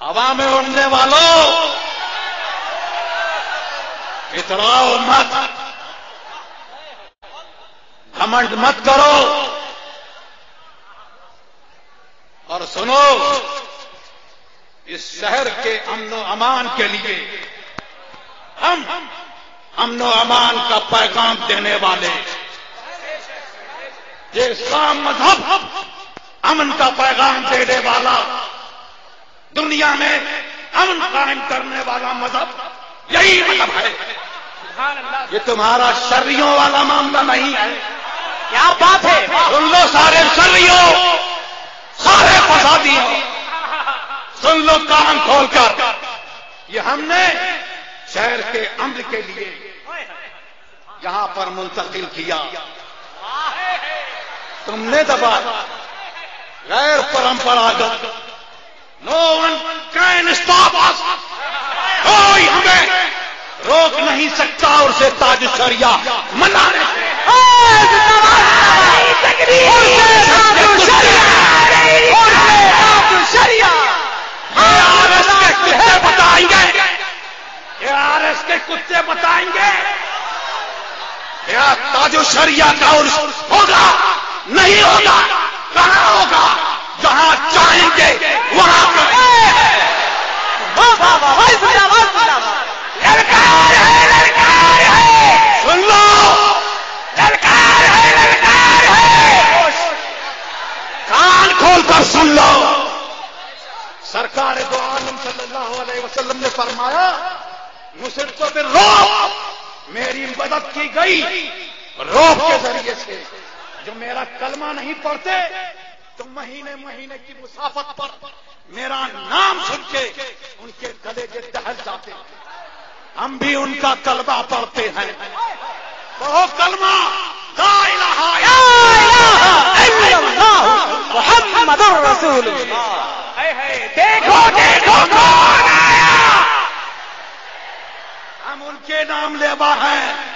हवा में उड़ने वालों, इतराओ मत, घमंड मत करो और सुनो, इस शहर के अमन अमान के लिए हम अमन अमान का पैगाम देने वाले, ये इस्लाम मजहब अमन का पैगाम देने वाला, दुनिया में अमन कायम करने वाला मजहब यही मजहब है। ये तुम्हारा शर्रियों वाला मामला नहीं है। क्या बात है। सुन लो सारे शर्रियों, सारे फसादियों, सुन लो कान खोलकर, ये हमने शहर के अमन के लिए यहां पर मुंतकिल किया। तुमने दबा गैर परंपरागत, no one can stop us, कोई हमें रोक नहीं सकता और से ताज शरिया मना कुत्ते बताएंगे, ARS के कुत्ते बताएंगे क्या ताजो शरिया का उर्स होगा? नहीं होगा। कहां होगा? जहां चाहेंगे वहां पर। ललकार है, ललकार है, सुन लो, ललकार है, ललकार है, कान खोलकर सुन लो। सरकार दो आलम सल्लल्लाहु अलैहि वसल्लम ने फरमाया, मुझको फिर रोब मेरी मदद की गई रोब के जरिए से। जो मेरा कलमा नहीं पढ़ते तो महीने महीने की मुसाफत पर मेरा नाम सुन के उनके गले के दहल जाते हैं। हम भी उनका कलमा पढ़ते हैं। कहो कलमा, ला इलाहा इल्लल्लाह मुहम्मदुर रसूलुल्लाह। देखो देखो कौन आया, हम उनके नाम लेवा हैं।